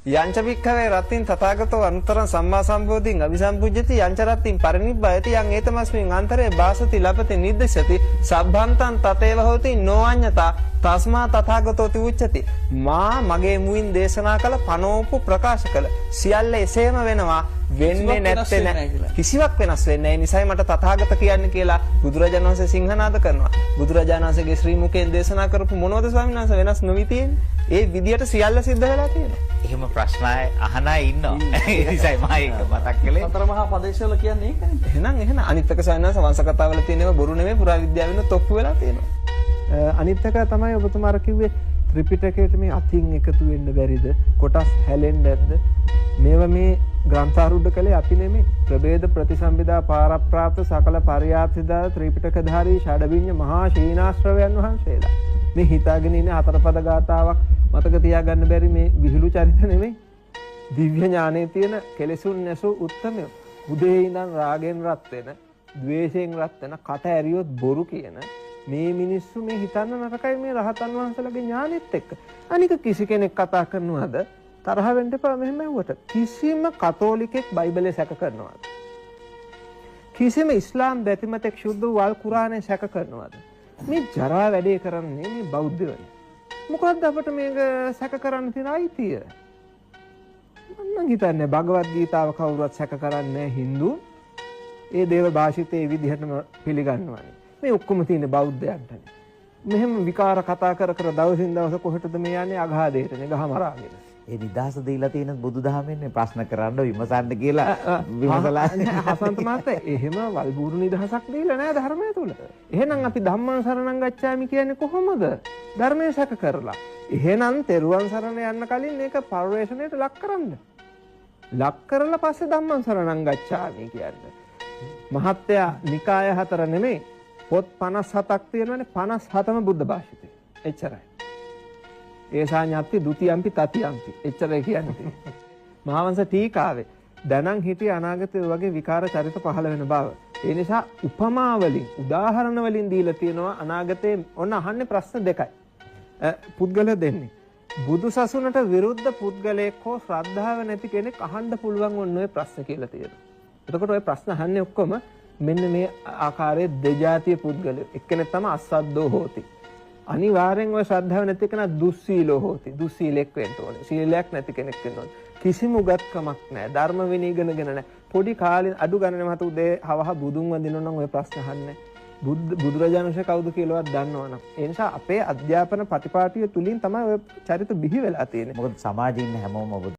යංච වික්ඛවේ රත්තින් තථාගතෝ අනුතරං සම්මා සම්බෝධින් අபிසම්පුජ්ජති යංච රත්තින් පරිනිබ්බයති යං ඒතමස්මින් අන්තරේ වාසති ලපති නිද්දසති සබ්බන්තං තතේව හෝති නොඅඤ්ඤතා තස්මා තථාගතෝති උච්චති මා මගේ මුවින් දේශනා කළ පනෝපු ප්‍රකාශ කළ සියල්ල එසේම වෙනවා වෙන්නේ නැත්තේ නෑ කිසිවක් වෙනස් වෙන්නේ නැහැ. නිසයි මට තථාගත කියන්නේ කියලා බුදුරජාණන් වහන්සේ සිංහනාද කරනවා. බුදුරජාණන් වහන්සේගේ ශ්‍රී මුඛයෙන් දේශනා කරපු මොනවද ස්වාමීන් වහන්සේ වෙනස් නොවි තියෙන්නේ? ඒ විදියට සියල්ල සිද්ධ වෙලා තියෙනවා. එහෙම ප්‍රශ්න අහන අය ඉන්නවා. ඒ නිසයි මම ඒක මතක් කළේ. සතර මහා පදේශවල කියන්නේ ඒකනේ. එහෙනම් අනිත් එක ස්වාමීන් වහන්සේ වංශ කතාවල තියෙනව බොරු නෙමෙයි පුරා විද්‍යාවෙන් ඔප්පු වෙලා තියෙනවා. අනිත් එක තමයි ඔබතුමා අර කිව්වේ ත්‍රිපිටකයට මේ අතින් එකතු වෙන්න බැරිද? කොටස් හැලෙන්නේ නැද්ද? මේවා මේ ග්‍රන්ථාරූඪ කලේ අපි නෙමෙයි. ප්‍රභේද ප්‍රතිසම්පදා පාරප්‍රාප්ත සකල පරියාප්තිදා ත්‍රිපිටකධාරී ෂඩවිඤ්ඤ මහා ශීනාශ්‍රවයන් වහන්සේලා. මේ හිතාගෙන ඉන්නේ හතර පද ගාතාවක් මතක තියාගන්න බැරි මේ විහිළු චරිත නෙමෙයි. දිව්‍ය ඥානයේ තියෙන කෙලෙසුන් නැසූ උත්තමයෝ. උදේ ඉඳන් රාගෙන් රත් වෙන, ද්වේෂයෙන් රත් වෙන, කට ඇරියොත් බොරු කියන මේ මිනිස්සු මේ හිතන්න නරකයි මේ රහතන් වහන්සේලාගේ ඥානෙත් එක්ක. අනික කිසි කෙනෙක් කතා කරනවද තරහ වෙන්න එපා මෙහෙම ඇහුවට. කිසිම කතෝලිකෙක් බයිබලේ සැක කරනවද? කිසිම ඉස්ලාම් බැතිමතෙක් සුද්ධ වල් කුරානේ සැක කරනවද? මේ ජරා වැඩේ කරන්නේ මේ බෞද්ධයෝනේ. මොකද්ද අපිට මේක සැක කරන්න තියෙන අයිතිය? මම හිතන්නේ භගවත් ගීතාව කවුරුවත් සැක කරන්නේ නැහැ හින්දු. ඒ දේව භාෂිතේ විදිහටම පිළිගන්නවානේ. මේ ඔක්කොම තියෙන බෞද්ධයන්ටනේ. මෙහෙම විකාර කතා කර කර දවසින් දවස කොහෙටද මේ යන්නේ අගාධයටනේ ගහ මරාගෙන. ඒ නිදහස දීලා තියෙන බුදුදහමෙන්නේ ප්‍රශ්න කරන්න විමසන්න කියලා විමසලා හසන්ත මාත්‍යා එහෙම වල්බూరు නිදහසක් දීලා නෑ ධර්මය තුල. එහෙනම් අපි ධම්මං සරණං ගච්ඡාමි කියන්නේ කොහොමද? ධර්මයේ සැක කරලා. එහෙනම් තෙරුවන් සරණ යන්න කලින් මේක පරිවේෂණයට ලක් කරන්න. ලක් කරලා පස්සේ ධම්මං සරණං ගච්ඡාමි කියන්නේ. මහත්තයා නිකාය 4 නෙමෙයි පොත් 57ක් තියෙනවානේ 57ම බුද්ධ භාෂිතේ. එච්චරයි. ඒසා ඥාති ဒ ුතියම්පි තතියම්පි. එච්චරයි කියන්නේ. මහාවංශ ටීකාවේ දැනන් හිටිය අනාගතයේ වගේ විකාර චරිත පහළ වෙන බව. ඒ නිසා උපමා වලින් උදාහරණ වලින් දීලා තියෙනවා අනාගතයේ ඔන්න අහන්නේ ප්‍රශ්න දෙකයි. පුද්ගල දෙන්නේ. බුදු සසුනට විරුද්ධ පුද්ගලයෙක් හෝ ශ්‍රද්ධාව නැති කෙනෙක් අහන්න පුළුවන් ඔන්න ඔය ප්‍රශ්න කියලා තියෙනවා. එතකොට ඔය ප්‍රශ්න අහන්නේ ඔක්කොම මෙන්න මේ ආකාරයේ දෙජාතිය පුද්ගලයෝ. එක්කෙනෙක් තමයි අස්සද්දෝ හෝති. අනිවාර්යෙන් ඔය ශ්‍රද්ධාව නැති කෙනා දුස්සීලෝ හෝති. දුස්සීලෙක් වෙන්න ඕනේ. සීලයක් නැති කෙනෙක් වෙන්න ඕනේ. කිසිම උගත්කමක් නැහැ. ධර්ම විනය ඉගෙනගෙන නැහැ. පොඩි කාලේ අඩු ගණනේ මත උදේ හවහ බුදුන් වඳිනවා නම් ඔය ප්‍රශ්න අහන්නේ. බුදුරජාණන් වහන්සේ කවුද කියලාවත් දන්නවනම්. ඒ නිසා අපේ අධ්‍යාපන ප්‍රතිපාටිය තුලින් තමයි ඔය චරිත බිහි වෙලා තියෙන්නේ. මොකද සමාජයේ ඉන්න හැමෝම